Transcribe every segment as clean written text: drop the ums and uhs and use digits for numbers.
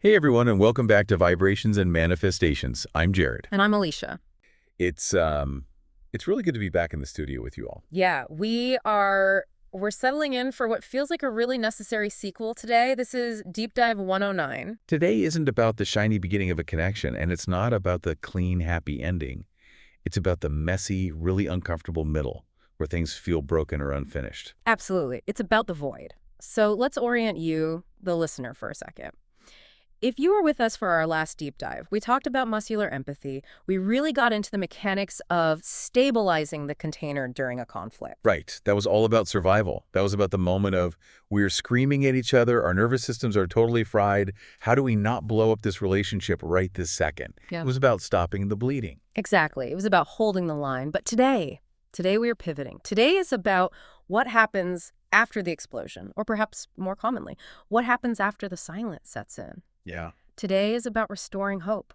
Hey everyone, and welcome back to Vibrations and Manifestations. I'm Jared. And I'm Alicia. It's really good to be back in the studio with you all. Yeah, we're settling in for what feels like a really necessary sequel today. This is Deep Dive 109. Today isn't about the shiny beginning of a connection, and it's not about the clean, happy ending. It's about the messy, really uncomfortable middle, where things feel broken or unfinished. Absolutely. It's about the void. So let's orient you, the listener, for a second. If you were with us for our last deep dive, we talked about muscular empathy. We really got into the mechanics of stabilizing the container during a conflict. Right. That was all about survival. That was about the moment of we're screaming at each other, our nervous systems are totally fried. How do we not blow up this relationship right this second? Yeah. It was about stopping the bleeding. Exactly. It was about holding the line. But today we are pivoting. Today is about what happens after the explosion, or perhaps more commonly, what happens after the silence sets in. Yeah. Today is about restoring hope.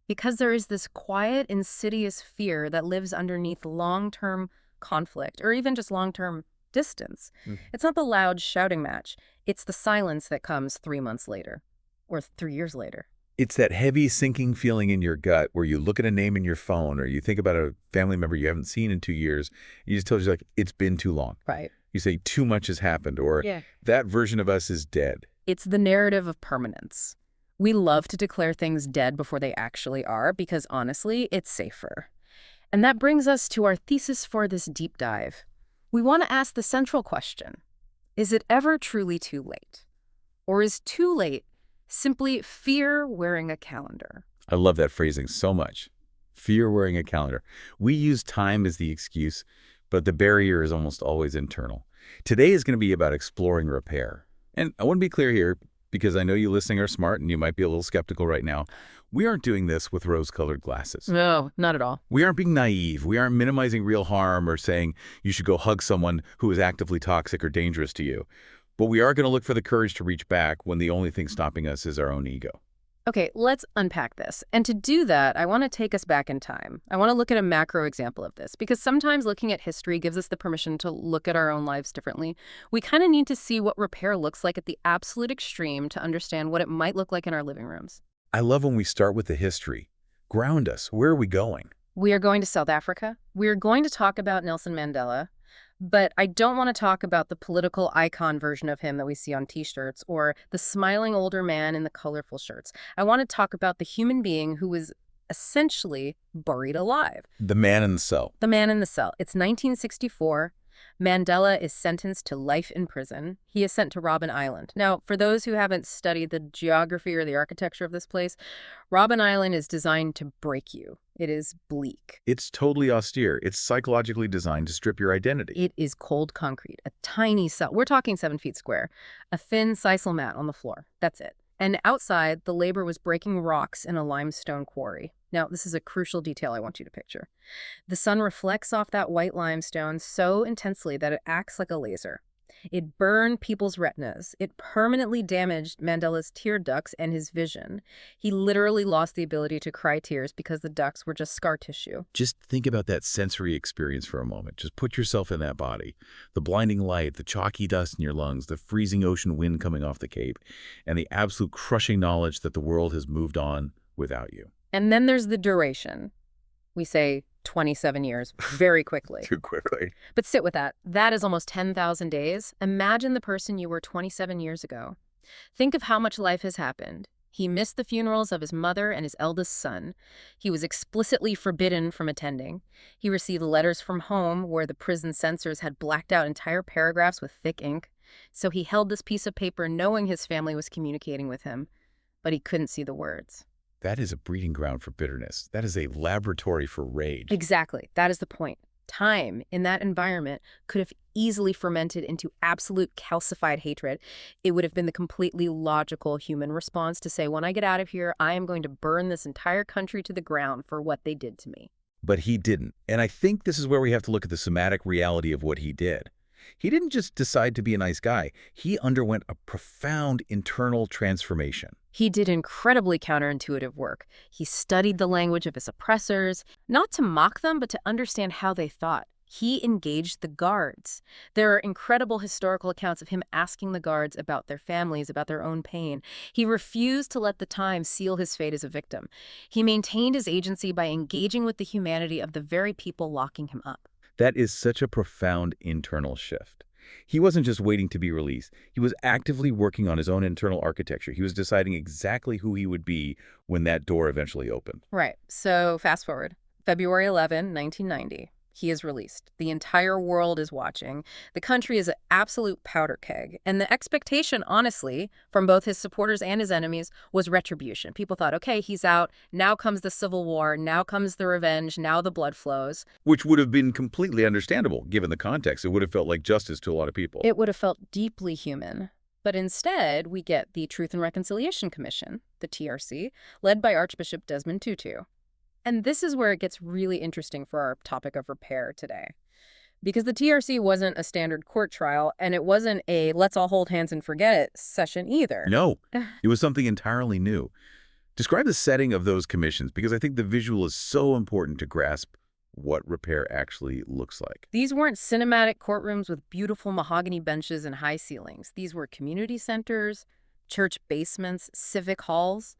Because there is this quiet, insidious fear that lives underneath long-term conflict, or even just long-term distance. It's not the loud shouting match. It's the silence that comes 3 months later, or 3 years later. It's that heavy sinking feeling in your gut where you look at a name in your phone or you think about a family member you haven't seen in 2 years. You just tell yourself, like, it's been too long. Right. You say too much has happened, or that version of us is dead. It's the narrative of permanence. We love to declare things dead before they actually are because, honestly, it's safer. And that brings us to our thesis for this deep dive. We want to ask the central question. Is it ever truly too late? Or is too late simply fear wearing a calendar? I love that phrasing so much. Fear wearing a calendar. We use time as the excuse, but the barrier is almost always internal. Today is going to be about exploring repair. And I want to be clear here, because I know you listening are smart and you might be a little skeptical right now. We aren't doing this with rose-colored glasses. No, not at all. We aren't being naive. We aren't minimizing real harm or saying you should go hug someone who is actively toxic or dangerous to you. But we are going to look for the courage to reach back when the only thing stopping us is our own ego. Okay, let's unpack this. And to do that, I want to take us back in time. I want to look at a macro example of this, because sometimes looking at history gives us the permission to look at our own lives differently. We kind of need to see what repair looks like at the absolute extreme to understand what it might look like in our living rooms. I love when we start with the history. Ground us. Where are we going? We are going to South Africa. We are going to talk about Nelson Mandela. But I don't want to talk about the political icon version of him that we see on T-shirts or the smiling older man in the colorful shirts. I want to talk about the human being who was essentially buried alive. The man in the cell. The man in the cell. It's 1964. Mandela is sentenced to life in prison. He is sent to Robben Island. Now, for those who haven't studied the geography or the architecture of this place, Robben Island is designed to break you. It is bleak. It's totally austere. It's psychologically designed to strip your identity. It is cold concrete, a tiny cell. We're talking 7 feet square. A thin sisal mat on the floor. That's it. And outside, the labor was breaking rocks in a limestone quarry. Now, this is a crucial detail I want you to picture. The sun reflects off that white limestone so intensely that it acts like a laser. It burned people's retinas. It permanently damaged Mandela's tear ducts and his vision. He literally lost the ability to cry tears because the ducts were just scar tissue. Just think about that sensory experience for a moment. Just put yourself in that body. The blinding light, the chalky dust in your lungs, the freezing ocean wind coming off the Cape, and the absolute crushing knowledge that the world has moved on without you. And then there's the duration. We say 27 years very quickly. Too quickly. But sit with that. That is almost 10,000 days. Imagine the person you were 27 years ago. Think of how much life has happened. He missed the funerals of his mother and his eldest son. He was explicitly forbidden from attending. He received letters from home where the prison censors had blacked out entire paragraphs with thick ink. So he held this piece of paper knowing his family was communicating with him, but he couldn't see the words. That is a breeding ground for bitterness. That is a laboratory for rage. Exactly. That is the point. Time in that environment could have easily fermented into absolute calcified hatred. It would have been the completely logical human response to say, when I get out of here, I am going to burn this entire country to the ground for what they did to me. But he didn't. And I think this is where we have to look at the somatic reality of what he did. He didn't just decide to be a nice guy. He underwent a profound internal transformation. He did incredibly counterintuitive work. He studied the language of his oppressors, not to mock them, but to understand how they thought. He engaged the guards. There are incredible historical accounts of him asking the guards about their families, about their own pain. He refused to let the time seal his fate as a victim. He maintained his agency by engaging with the humanity of the very people locking him up. That is such a profound internal shift. He wasn't just waiting to be released. He was actively working on his own internal architecture. He was deciding exactly who he would be when that door eventually opened. Right. So fast forward. February 11, 1990. He is released. The entire world is watching. The country is an absolute powder keg. And the expectation, honestly, from both his supporters and his enemies, was retribution. People thought, okay, he's out. Now comes the civil war. Now comes the revenge. Now the blood flows. Which would have been completely understandable, given the context. It would have felt like justice to a lot of people. It would have felt deeply human. But instead, we get the Truth and Reconciliation Commission, the TRC, led by Archbishop Desmond Tutu. And this is where it gets really interesting for our topic of repair today. Because the TRC wasn't a standard court trial, and it wasn't a let's all hold hands and forget it session either. No, it was something entirely new. Describe the setting of those commissions, because I think the visual is so important to grasp what repair actually looks like. These weren't cinematic courtrooms with beautiful mahogany benches and high ceilings. These were community centers, church basements, civic halls.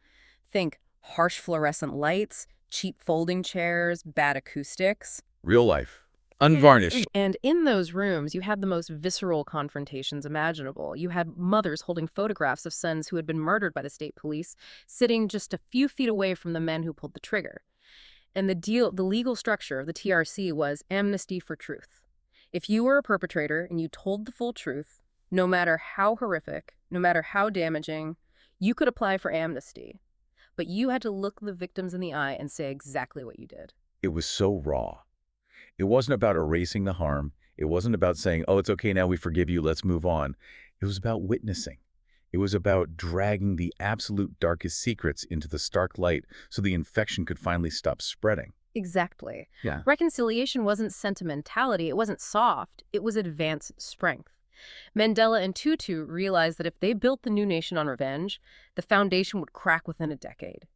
Think harsh fluorescent lights, cheap folding chairs, bad acoustics. Real life. Unvarnished. And in those rooms, you had the most visceral confrontations imaginable. You had mothers holding photographs of sons who had been murdered by the state police, sitting just a few feet away from the men who pulled the trigger. And the legal structure of the TRC was amnesty for truth. If you were a perpetrator and you told the full truth, no matter how horrific, no matter how damaging, you could apply for amnesty. But you had to look the victims in the eye and say exactly what you did. It was so raw. It wasn't about erasing the harm. It wasn't about saying, oh, it's okay now, we forgive you, let's move on. It was about witnessing. It was about dragging the absolute darkest secrets into the stark light so the infection could finally stop spreading. Exactly. Yeah. Reconciliation wasn't sentimentality. It wasn't soft. It was advanced strength. Mandela and Tutu realized that if they built the new nation on revenge, the foundation would crack within a decade.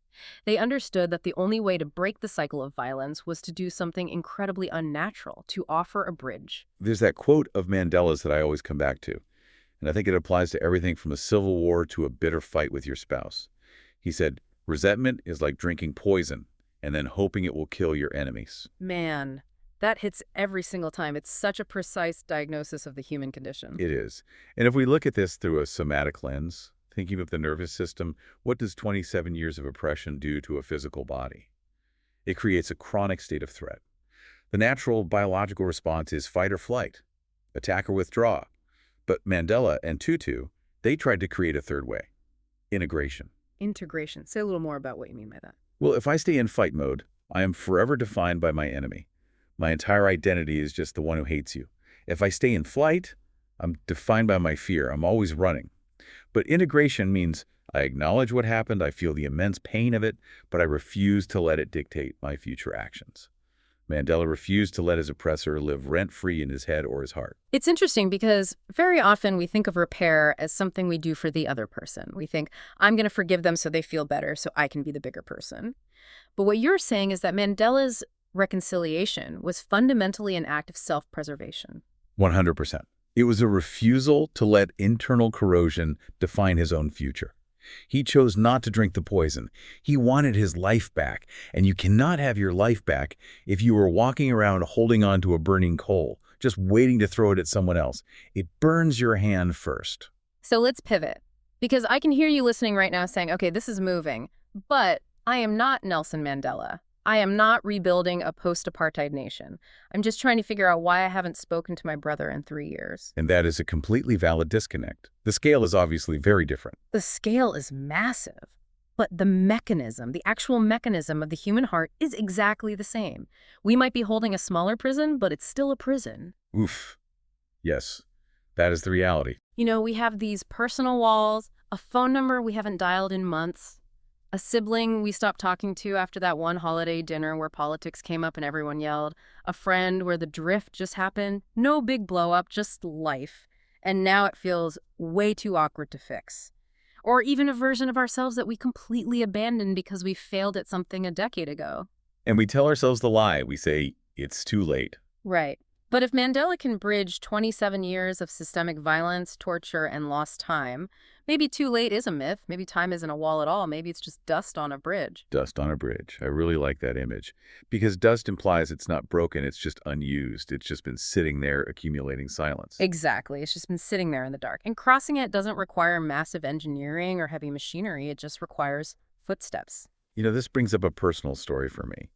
They understood that the only way to break the cycle of violence was to do something incredibly unnatural, to offer a bridge. There's that quote of Mandela's that I always come back to, and I think it applies to everything from a civil war to a bitter fight with your spouse. He said, resentment is like drinking poison and then hoping it will kill your enemies. Man, that hits every single time. It's such a precise diagnosis of the human condition. It is. And if we look at this through a somatic lens, thinking of the nervous system, what does 27 years of oppression do to a physical body? It creates a chronic state of threat. The natural biological response is fight or flight, attack or withdraw. But Mandela and Tutu, they tried to create a third way, integration. Integration. Say a little more about what you mean by that. Well, if I stay in fight mode, I am forever defined by my enemy. My entire identity is just the one who hates you. If I stay in flight, I'm defined by my fear. I'm always running. But integration means I acknowledge what happened, I feel the immense pain of it, but I refuse to let it dictate my future actions. Mandela refused to let his oppressor live rent-free in his head or his heart. It's interesting because very often we think of repair as something we do for the other person. We think, I'm going to forgive them so they feel better, so I can be the bigger person. But what you're saying is that Mandela's reconciliation was fundamentally an act of self-preservation. 100%. It was a refusal to let internal corrosion define his own future. He chose not to drink the poison. He wanted his life back, and you cannot have your life back if you were walking around holding on to a burning coal, just waiting to throw it at someone else. It burns your hand first. So let's pivot, because I can hear you listening right now saying, okay, this is moving, but I am not Nelson Mandela. I am not rebuilding a post-apartheid nation. I'm just trying to figure out why I haven't spoken to my brother in 3 years. And that is a completely valid disconnect. The scale is obviously very different. The scale is massive, but the mechanism, the actual mechanism of the human heart is exactly the same. We might be holding a smaller prison, but it's still a prison. Oof. Yes, that is the reality. You know, we have these personal walls, a phone number we haven't dialed in months, a sibling we stopped talking to after that one holiday dinner where politics came up and everyone yelled, a friend where the drift just happened, no big blow-up, just life. And now it feels way too awkward to fix. Or even a version of ourselves that we completely abandoned because we failed at something a decade ago. And we tell ourselves the lie. We say, it's too late. Right. But if Mandela can bridge 27 years of systemic violence, torture, and lost time, maybe too late is a myth. Maybe time isn't a wall at all. Maybe it's just dust on a bridge. Dust on a bridge. I really like that image. Because dust implies it's not broken, it's just unused. It's just been sitting there accumulating silence. Exactly. It's just been sitting there in the dark. And crossing it doesn't require massive engineering or heavy machinery. It just requires footsteps. This brings up a personal story for me.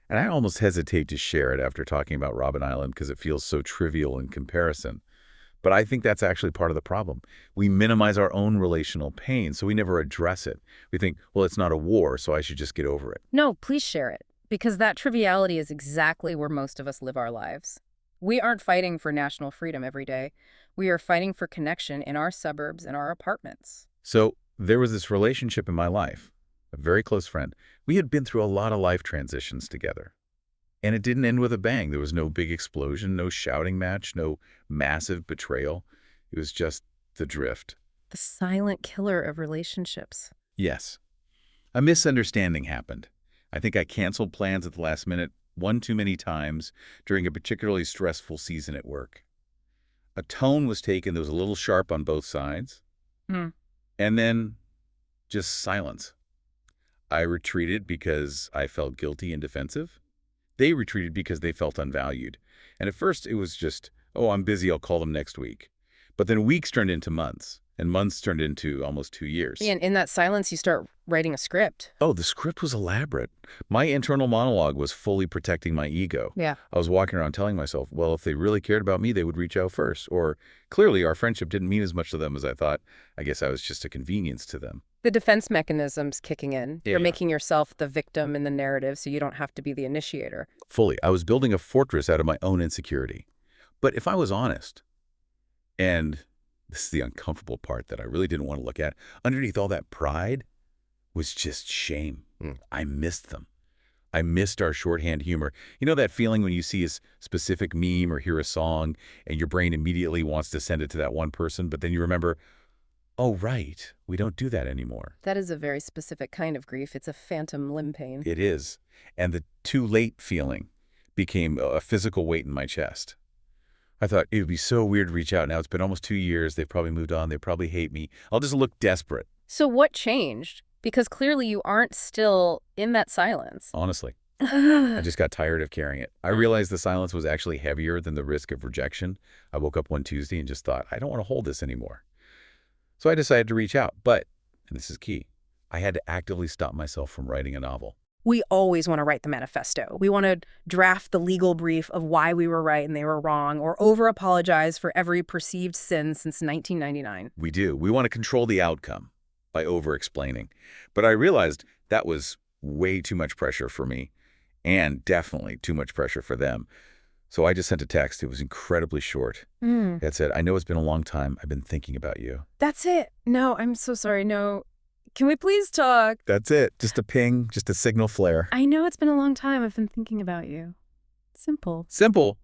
And I almost hesitate to share it after talking about Robben Island because it feels so trivial in comparison. But I think that's actually part of the problem. We minimize our own relational pain, so we never address it. We think, well, it's not a war, so I should just get over it. No, please share it, because that triviality is exactly where most of us live our lives. We aren't fighting for national freedom every day. We are fighting for connection in our suburbs and our apartments. So there was this relationship in my life, a very close friend. We had been through a lot of life transitions together. And it didn't end with a bang. There was no big explosion, no shouting match, no massive betrayal. It was just the drift. The silent killer of relationships. Yes. A misunderstanding happened. I think I canceled plans at the last minute one too many times during a particularly stressful season at work. A tone was taken that was a little sharp on both sides. And then just silence. I retreated because I felt guilty and defensive. They retreated because they felt unvalued. And at first it was just, oh, I'm busy, I'll call them next week. But then weeks turned into months, and months turned into almost 2 years. And in that silence, you start writing a script. Oh, the script was elaborate. My internal monologue was fully protecting my ego. Yeah. I was walking around telling myself, well, if they really cared about me, they would reach out first. Or clearly our friendship didn't mean as much to them as I thought. I guess I was just a convenience to them. The defense mechanism's kicking in. Yeah. You're making yourself the victim in the narrative so you don't have to be the initiator. Fully. I was building a fortress out of my own insecurity. But if I was honest, and this is the uncomfortable part that I really didn't want to look at, underneath all that pride was just shame. I missed them. I missed our shorthand humor. You know that feeling when you see a specific meme or hear a song and your brain immediately wants to send it to that one person, but then you remember, oh, right, we don't do that anymore. That is a very specific kind of grief. It's a phantom limb pain. It is. And the too late feeling became a physical weight in my chest. I thought it would be so weird to reach out. Now it's been almost 2 years. They've probably moved on. They probably hate me. I'll just look desperate. So what changed? Because clearly you aren't still in that silence. Honestly, I just got tired of carrying it. I realized the silence was actually heavier than the risk of rejection. I woke up one Tuesday and just thought, I don't want to hold this anymore. So I decided to reach out. But, and this is key, I had to actively stop myself from writing a novel. We always want to write the manifesto. We want to draft the legal brief of why we were right and they were wrong, or over-apologize for every perceived sin since 1999. We do. We want to control the outcome by over-explaining. But I realized that was way too much pressure for me, and definitely too much pressure for them. So I just sent a text. It was incredibly short. It said, I know it's been a long time. I've been thinking about you. That's it. No, I'm so sorry. No. Can we please talk? That's it. Just a ping, just a signal flare. I know it's been a long time. I've been thinking about you. Simple. Simple.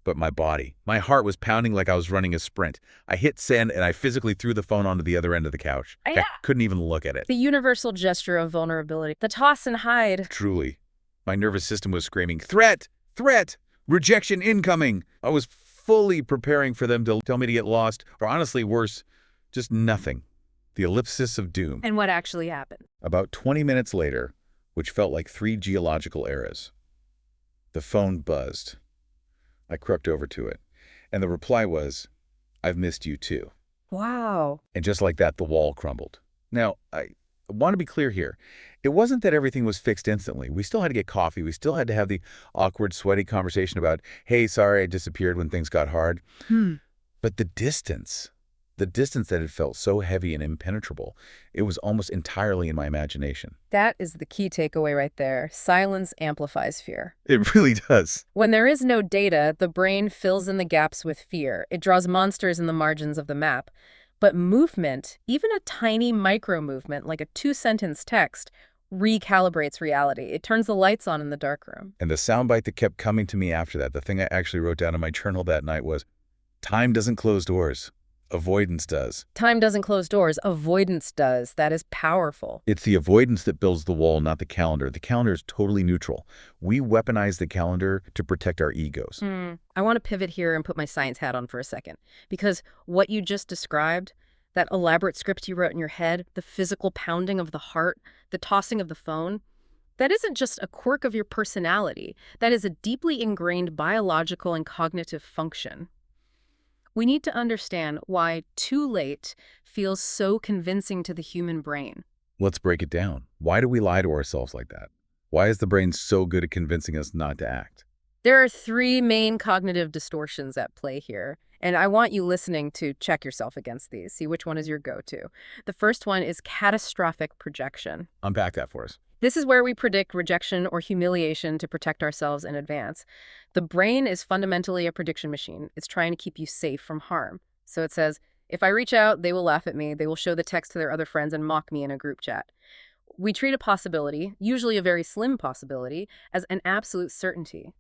But my body, my heart was pounding like I was running a sprint. I hit send and I physically threw the phone onto the other end of the couch. I couldn't even look at it. The universal gesture of vulnerability. The toss and hide. Truly. My nervous system was screaming, threat, threat, rejection incoming. I was fully preparing for them to tell me to get lost, or honestly worse, just nothing. The ellipsis of doom. And what actually happened? About 20 minutes later, which felt like 3 geological eras, the phone buzzed. I crept over to it, and the reply was, I've missed you too. Wow. And just like that, the wall crumbled. Now, I want to be clear here. It wasn't that everything was fixed instantly. We still had to get coffee. We still had to have the awkward, sweaty conversation about, hey, sorry, I disappeared when things got hard. But the distance that had felt so heavy and impenetrable, it was almost entirely in my imagination. That is the key takeaway right there. Silence amplifies fear. It really does. When there is no data, the brain fills in the gaps with fear. It draws monsters in the margins of the map. But movement, even a tiny micro movement like a 2-sentence text, recalibrates reality. It turns the lights on in the darkroom. And the soundbite that kept coming to me after that, the thing I actually wrote down in my journal that night was, time doesn't close doors. Avoidance does. Time doesn't close doors. Avoidance does. That is powerful. It's the avoidance that builds the wall, not the calendar. The calendar is totally neutral. We weaponize the calendar to protect our egos. I want to pivot here and put my science hat on for a second. Because what you just described, that elaborate script you wrote in your head, the physical pounding of the heart, the tossing of the phone, that isn't just a quirk of your personality. That is a deeply ingrained biological and cognitive function. We need to understand why too late feels so convincing to the human brain. Let's break it down. Why do we lie to ourselves like that? Why is the brain so good at convincing us not to act? There are three main cognitive distortions at play here, and I want you listening to check yourself against these, see which one is your go-to. The first one is catastrophic projection. Unpack that for us. This is where we predict rejection or humiliation to protect ourselves in advance. The brain is fundamentally a prediction machine. It's trying to keep you safe from harm. So it says, if I reach out, they will laugh at me. They will show the text to their other friends and mock me in a group chat. We treat a possibility, usually a very slim possibility, as an absolute certainty.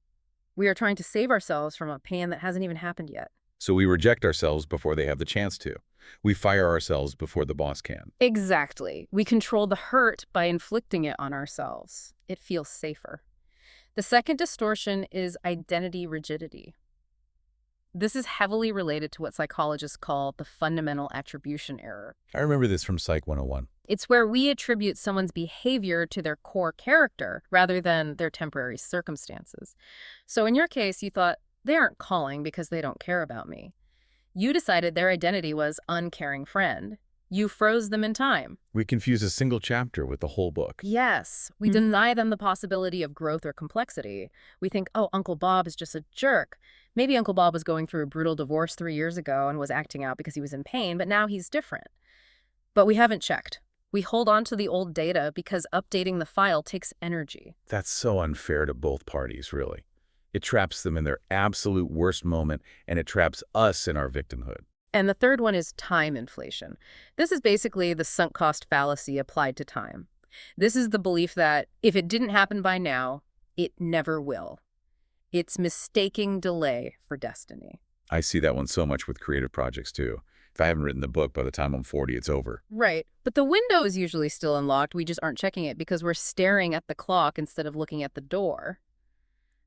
We are trying to save ourselves from a pain that hasn't even happened yet. So we reject ourselves before they have the chance to. We fire ourselves before the boss can. Exactly. We control the hurt by inflicting it on ourselves. It feels safer. The second distortion is identity rigidity. This is heavily related to what psychologists call the fundamental attribution error. I remember this from Psych 101. It's where we attribute someone's behavior to their core character rather than their temporary circumstances. So in your case, you thought, they aren't calling because they don't care about me. You decided their identity was uncaring friend. You froze them in time. We confuse a single chapter with the whole book. Yes, we deny them the possibility of growth or complexity. We think, oh, Uncle Bob is just a jerk. Maybe Uncle Bob was going through a brutal divorce 3 years ago and was acting out because he was in pain, but now he's different. But we haven't checked. We hold on to the old data because updating the file takes energy. That's so unfair to both parties, really. It traps them in their absolute worst moment, and it traps us in our victimhood. And the third one is time inflation. This is basically the sunk cost fallacy applied to time. This is the belief that if it didn't happen by now, it never will. It's mistaking delay for destiny. I see that one so much with creative projects, too. If I haven't written the book by the time I'm 40, it's over. Right. But the window is usually still unlocked. We just aren't checking it because we're staring at the clock instead of looking at the door.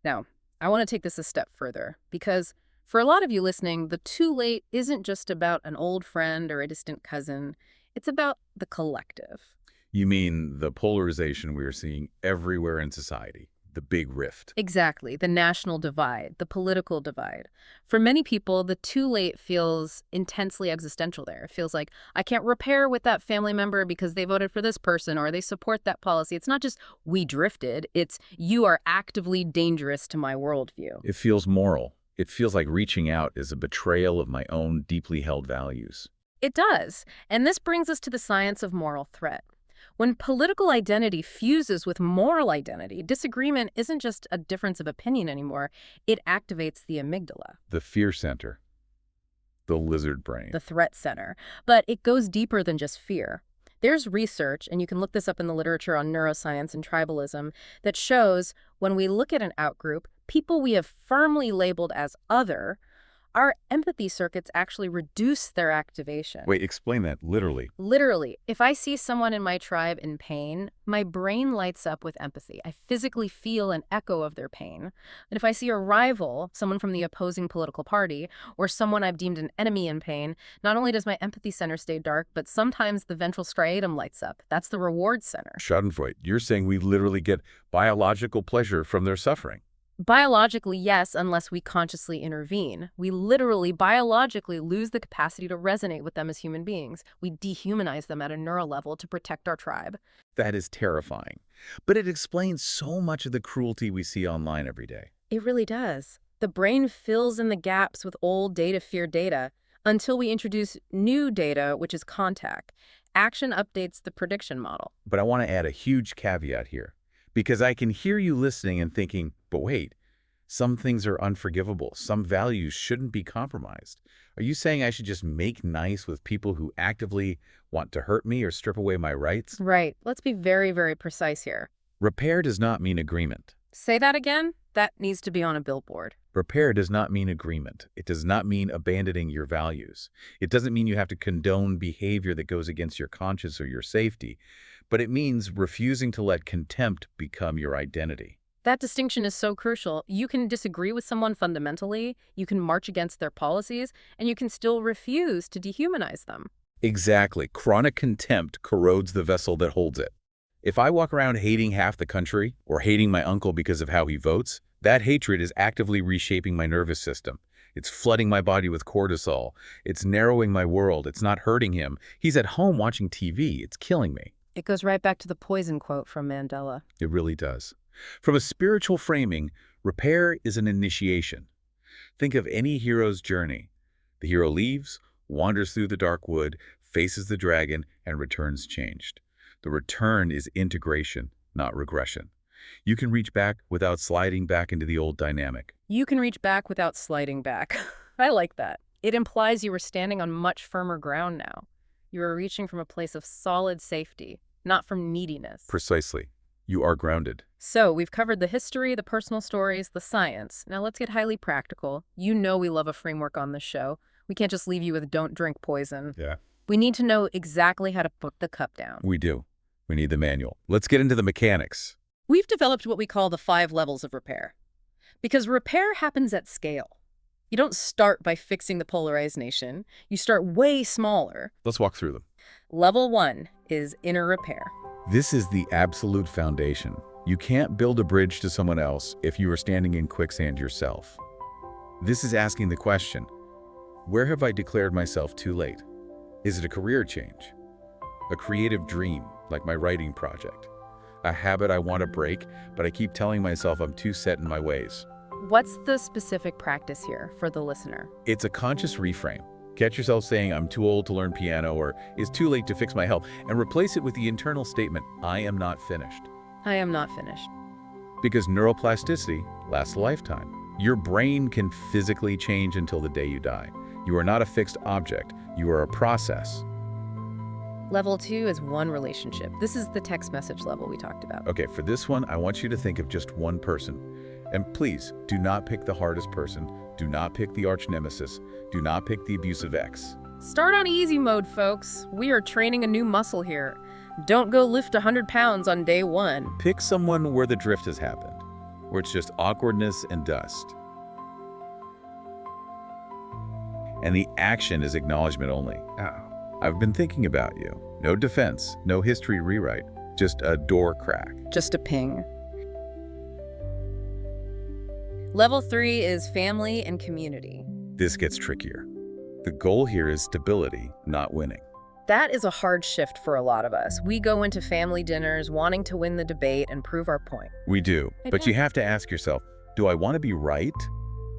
Now, I want to take this a step further because for a lot of you listening, the too late isn't just about an old friend or a distant cousin. It's about the collective. You mean the polarization we are seeing everywhere in society, the big rift. Exactly. The national divide, the political divide. For many people, the too late feels intensely existential there. It feels like, I can't repair with that family member because they voted for this person or they support that policy. It's not just we drifted. It's you are actively dangerous to my worldview. It feels moral. It feels like reaching out is a betrayal of my own deeply held values. It does. And this brings us to the science of moral threat. When political identity fuses with moral identity, disagreement isn't just a difference of opinion anymore. It activates the amygdala. The fear center. The lizard brain. The threat center. But it goes deeper than just fear. There's research, and you can look this up in the literature on neuroscience and tribalism, that shows when we look at an outgroup, people we have firmly labeled as other, our empathy circuits actually reduce their activation. Wait, explain that literally. Literally, if I see someone in my tribe in pain, my brain lights up with empathy. I physically feel an echo of their pain. And if I see a rival, someone from the opposing political party, or someone I've deemed an enemy in pain, not only does my empathy center stay dark, but sometimes the ventral striatum lights up. That's the reward center. Schadenfreude, you're saying we literally get biological pleasure from their suffering. Biologically, yes, unless we consciously intervene. We literally, biologically lose the capacity to resonate with them as human beings. We dehumanize them at a neural level to protect our tribe. That is terrifying. But it explains so much of the cruelty we see online every day. It really does. The brain fills in the gaps with old data, fear data, until we introduce new data, which is contact. Action updates the prediction model. But I want to add a huge caveat here. Because I can hear you listening and thinking, but wait, some things are unforgivable. Some values shouldn't be compromised. Are you saying I should just make nice with people who actively want to hurt me or strip away my rights? Right. Let's be very, very precise here. Repair does not mean agreement. Say that again? That needs to be on a billboard. Repair does not mean agreement. It does not mean abandoning your values. It doesn't mean you have to condone behavior that goes against your conscience or your safety, but it means refusing to let contempt become your identity. That distinction is so crucial. You can disagree with someone fundamentally, you can march against their policies, and you can still refuse to dehumanize them. Exactly. Chronic contempt corrodes the vessel that holds it. If I walk around hating half the country or hating my uncle because of how he votes, that hatred is actively reshaping my nervous system. It's flooding my body with cortisol. It's narrowing my world. It's not hurting him. He's at home watching TV. It's killing me. It goes right back to the poison quote from Mandela. It really does. From a spiritual framing, repair is an initiation. Think of any hero's journey. The hero leaves, wanders through the dark wood, faces the dragon, and returns changed. The return is integration, not regression. You can reach back without sliding back into the old dynamic. You can reach back without sliding back. I like that. It implies you were standing on much firmer ground now. You are reaching from a place of solid safety, not from neediness. Precisely. You are grounded. So, we've covered the history, the personal stories, the science. Now let's get highly practical. You know we love a framework on this show. We can't just leave you with don't drink poison. Yeah. We need to know exactly how to put the cup down. We do. We need the manual. Let's get into the mechanics. We've developed what we call the 5 levels of repair. Because repair happens at scale. You don't start by fixing the polarized nation. You start way smaller. Let's walk through them. Level 1 is inner repair. This is the absolute foundation. You can't build a bridge to someone else if you are standing in quicksand yourself. This is asking the question, where have I declared myself too late? Is it a career change? A creative dream, like my writing project? A habit I want to break, but I keep telling myself I'm too set in my ways? What's the specific practice here for the listener? It's a conscious reframe. Catch yourself saying, I'm too old to learn piano, or it's too late to fix my health, and replace it with the internal statement, I am not finished. I am not finished. Because neuroplasticity lasts a lifetime. Your brain can physically change until the day you die. You are not a fixed object. You are a process. Level 2 is one relationship. This is the text message level we talked about. Okay, for this one, I want you to think of just one person. And please, do not pick the hardest person. Do not pick the arch nemesis. Do not pick the abusive ex. Start on easy mode, folks. We are training a new muscle here. Don't go lift 100 pounds on day 1. Pick someone where the drift has happened, where it's just awkwardness and dust. And the action is acknowledgement only. I've been thinking about you. No defense, no history rewrite, just a door crack. Just a ping. Level 3 is family and community. This gets trickier. The goal here is stability, not winning. That is a hard shift for a lot of us. We go into family dinners wanting to win the debate and prove our point. We do, but you have to ask yourself, do I want to be right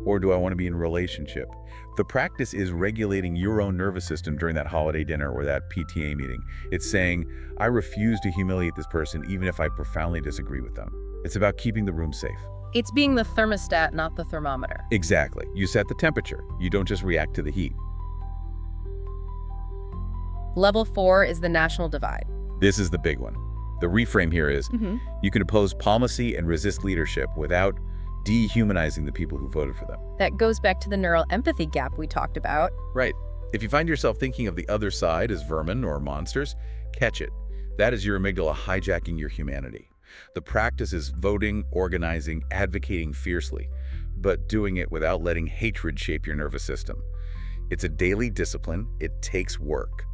or do I want to be in a relationship? The practice is regulating your own nervous system during that holiday dinner or that PTA meeting. It's saying, I refuse to humiliate this person even if I profoundly disagree with them. It's about keeping the room safe. It's being the thermostat, not the thermometer. Exactly. You set the temperature. You don't just react to the heat. Level 4 is the national divide. This is the big one. The reframe here is, you can oppose policy and resist leadership without dehumanizing the people who voted for them. That goes back to the neural empathy gap we talked about. Right. If you find yourself thinking of the other side as vermin or monsters, catch it. That is your amygdala hijacking your humanity. The practice is voting, organizing, advocating fiercely, but doing it without letting hatred shape your nervous system. It's a daily discipline. It takes work.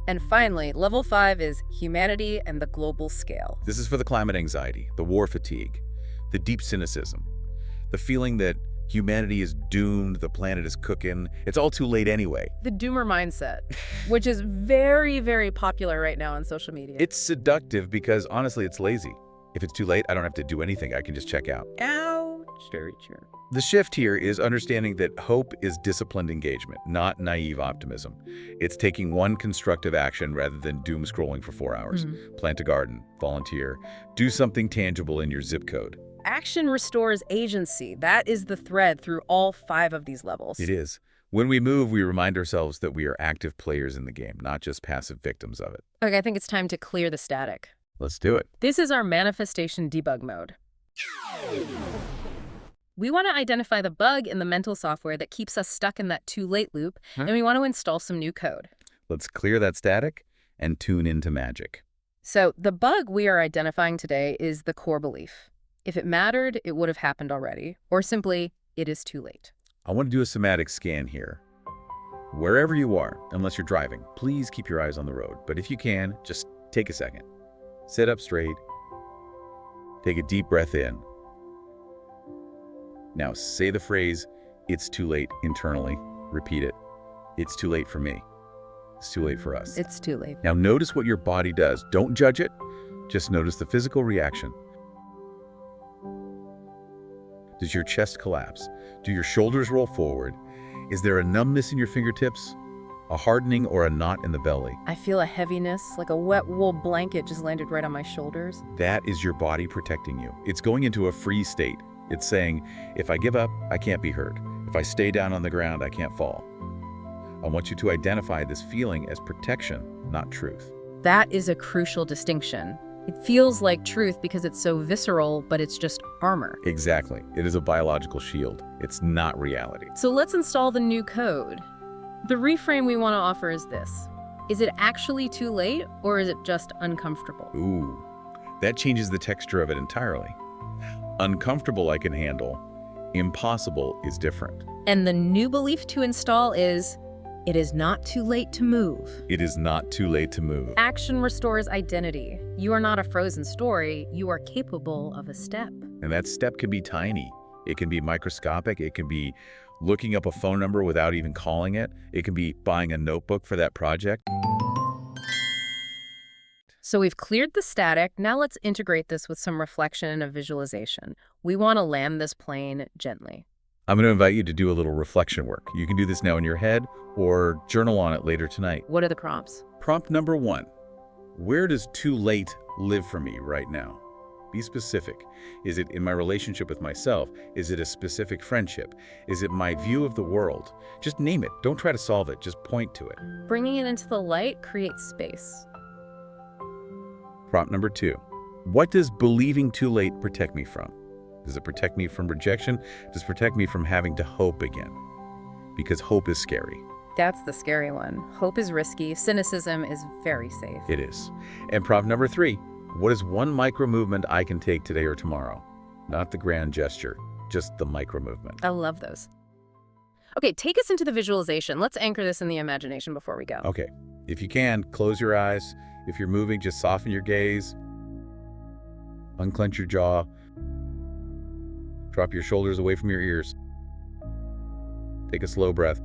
And finally, level 5 is humanity and the global scale. This is for the climate anxiety, the war fatigue, the deep cynicism, the feeling that humanity is doomed, the planet is cooking, it's all too late anyway. The doomer mindset, which is very, very popular right now on social media. It's seductive because honestly, it's lazy. If it's too late, I don't have to do anything. I can just check out. Ouch. Very true. The shift here is understanding that hope is disciplined engagement, not naive optimism. It's taking one constructive action rather than doom scrolling for 4 hours. Plant a garden, volunteer, do something tangible in your zip code. Action restores agency. That is the thread through all 5 of these levels. It is. When we move, we remind ourselves that we are active players in the game, not just passive victims of it. Okay, I think it's time to clear the static. Let's do it. This is our manifestation debug mode. We want to identify the bug in the mental software that keeps us stuck in that too late loop, and we want to install some new code. Let's clear that static and tune into magic. So the bug we are identifying today is the core belief. If it mattered, it would have happened already, or simply, it is too late. I want to do a somatic scan here. Wherever you are, unless you're driving, please keep your eyes on the road. But if you can, just take a second. Sit up straight. Take a deep breath in. Now say the phrase, "It's too late," internally. Repeat it. It's too late for me. It's too late for us. It's too late. Now notice what your body does. Don't judge it. Just notice the physical reaction. Does your chest collapse? Do your shoulders roll forward? Is there a numbness in your fingertips? A hardening or a knot in the belly? I feel a heaviness, like a wet wool blanket just landed right on my shoulders. That is your body protecting you. It's going into a freeze state. It's saying, if I give up, I can't be hurt. If I stay down on the ground, I can't fall. I want you to identify this feeling as protection, not truth. That is a crucial distinction. It feels like truth because it's so visceral, but it's just armor. Exactly. It is a biological shield. It's not reality. So let's install the new code. The reframe we want to offer is this. Is it actually too late, or is it just uncomfortable? Ooh, that changes the texture of it entirely. Uncomfortable I can handle. Impossible is different. And the new belief to install is, it is not too late to move. It is not too late to move. Action restores identity. You are not a frozen story. You are capable of a step. And that step can be tiny. It can be microscopic. It can be looking up a phone number without even calling it. It can be buying a notebook for that project. So we've cleared the static. Now let's integrate this with some reflection and a visualization. We want to land this plane gently. I'm going to invite you to do a little reflection work. You can do this now in your head or journal on it later tonight. What are the prompts? Prompt number 1. Where does too late live for me right now? Be specific. Is it in my relationship with myself? Is it a specific friendship? Is it my view of the world? Just name it. Don't try to solve it. Just point to it. Bringing it into the light creates space. Prompt number 2. What does believing too late protect me from? Does it protect me from rejection? Does it protect me from having to hope again? Because hope is scary. That's the scary one. Hope is risky. Cynicism is very safe. It is. And prompt number 3. What is one micro movement I can take today or tomorrow? Not the grand gesture, just the micro movement. I love those. Okay, take us into the visualization. Let's anchor this in the imagination before we go. Okay. If you can, close your eyes. If you're moving, just soften your gaze. Unclench your jaw. Drop your shoulders away from your ears. Take a slow breath.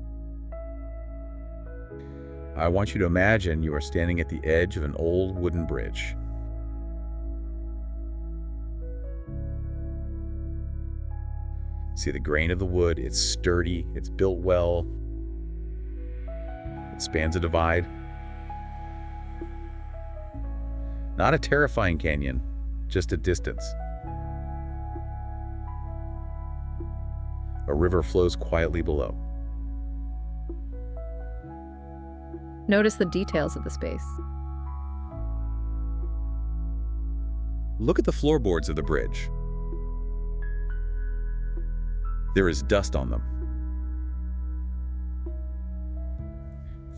I want you to imagine you are standing at the edge of an old wooden bridge. See the grain of the wood, it's sturdy, it's built well. It spans a divide. Not a terrifying canyon, just a distance. A river flows quietly below. Notice the details of the space. Look at the floorboards of the bridge. There is dust on them.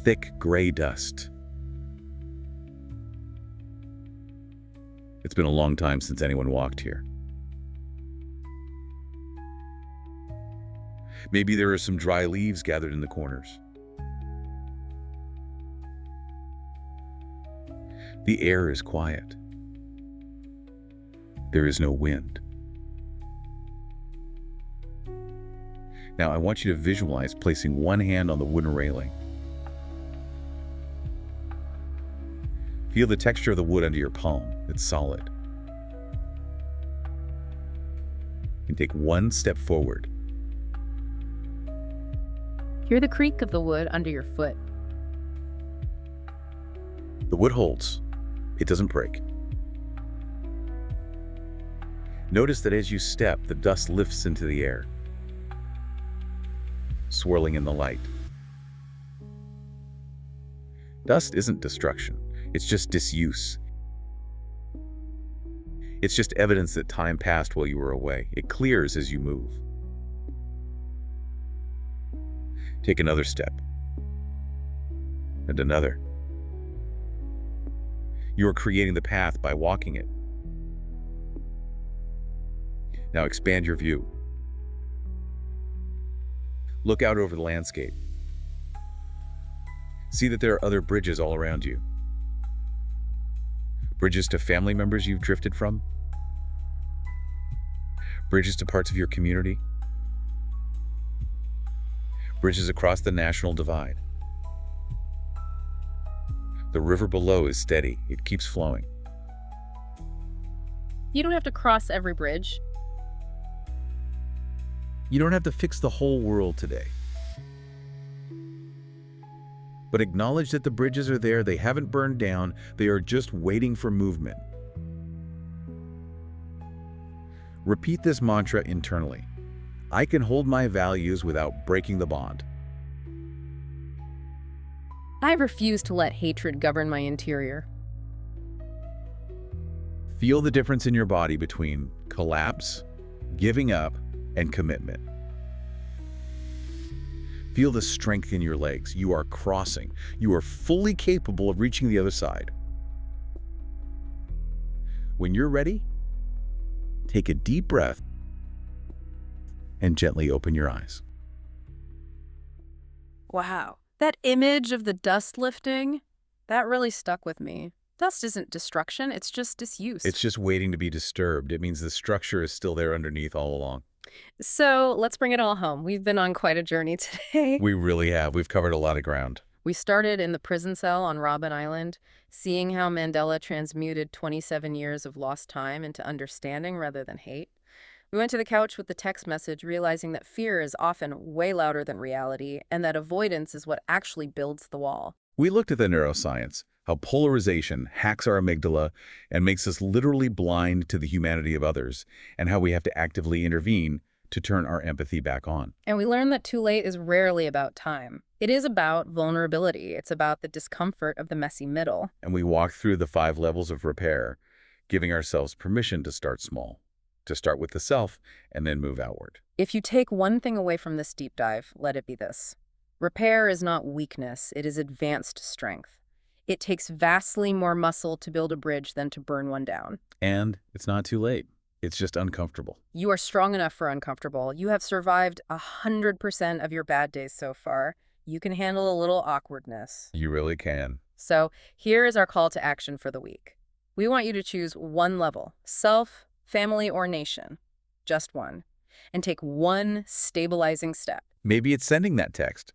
Thick gray dust. It's been a long time since anyone walked here. Maybe there are some dry leaves gathered in the corners. The air is quiet. There is no wind. Now I want you to visualize placing one hand on the wooden railing. Feel the texture of the wood under your palm. It's solid. And take one step forward. Hear the creak of the wood under your foot. The wood holds. It doesn't break. Notice that as you step, the dust lifts into the air, swirling in the light. Dust isn't destruction. It's just disuse. It's just evidence that time passed while you were away. It clears as you move. Take another step. And another. You are creating the path by walking it. Now expand your view. Look out over the landscape. See that there are other bridges all around you. Bridges to family members you've drifted from. Bridges to parts of your community. Bridges across the national divide. The river below is steady. It keeps flowing. You don't have to cross every bridge. You don't have to fix the whole world today. But acknowledge that the bridges are there. They haven't burned down. They are just waiting for movement. Repeat this mantra internally. I can hold my values without breaking the bond. I refuse to let hatred govern my interior. Feel the difference in your body between collapse, giving up, and commitment. Feel the strength in your legs. You are crossing. You are fully capable of reaching the other side. When you're ready, take a deep breath and gently open your eyes. Wow. That image of the dust lifting, that really stuck with me. Dust isn't destruction, it's just disuse. It's just waiting to be disturbed. It means the structure is still there underneath all along. So let's bring it all home. We've been on quite a journey today. We really have. We've covered a lot of ground. We started in the prison cell on Robben Island, seeing how Mandela transmuted 27 years of lost time into understanding rather than hate. We went to the couch with the text message, realizing that fear is often way louder than reality, and that avoidance is what actually builds the wall. We looked at the neuroscience, how polarization hacks our amygdala and makes us literally blind to the humanity of others, and how we have to actively intervene to turn our empathy back on. And we learned that too late is rarely about time. It is about vulnerability. It's about the discomfort of the messy middle. And we walked through the 5 levels of repair, giving ourselves permission to start small, to start with the self, and then move outward. If you take one thing away from this deep dive, let it be this. Repair is not weakness, it is advanced strength. It takes vastly more muscle to build a bridge than to burn one down. And it's not too late. It's just uncomfortable. You are strong enough for uncomfortable. You have survived 100% of your bad days so far. You can handle a little awkwardness. You really can. So here is our call to action for the week. We want you to choose one level, self, family, or nation. Just one. And take one stabilizing step. Maybe it's sending that text.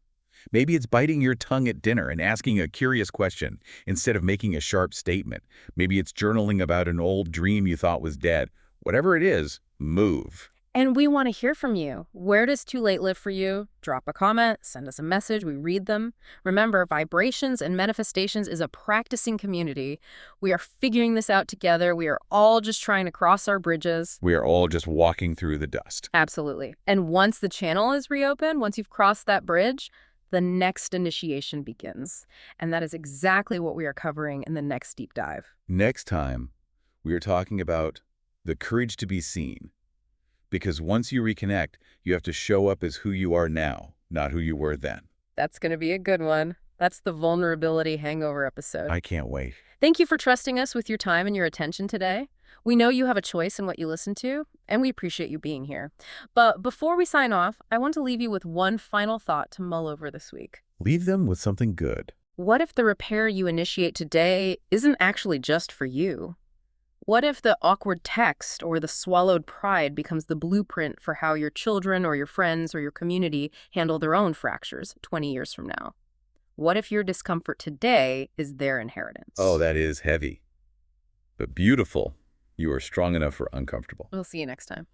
Maybe it's biting your tongue at dinner and asking a curious question instead of making a sharp statement. Maybe it's journaling about an old dream you thought was dead. Whatever it is, move. And we want to hear from you. Where does too late live for you? Drop a comment, send us a message, we read them. Remember, Vibrations and Manifestations is a practicing community. We are figuring this out together. We are all just trying to cross our bridges. We are all just walking through the dust. Absolutely. And once the channel is reopened, once you've crossed that bridge, the next initiation begins. And that is exactly what we are covering in the next deep dive. Next time, we are talking about the courage to be seen. Because once you reconnect, you have to show up as who you are now, not who you were then. That's going to be a good one. That's the vulnerability hangover episode. I can't wait. Thank you for trusting us with your time and your attention today. We know you have a choice in what you listen to, and we appreciate you being here. But before we sign off, I want to leave you with one final thought to mull over this week. Leave them with something good. What if the repair you initiate today isn't actually just for you? What if the awkward text or the swallowed pride becomes the blueprint for how your children or your friends or your community handle their own fractures 20 years from now? What if your discomfort today is their inheritance? Oh, that is heavy. But beautiful. You are strong enough for uncomfortable. We'll see you next time.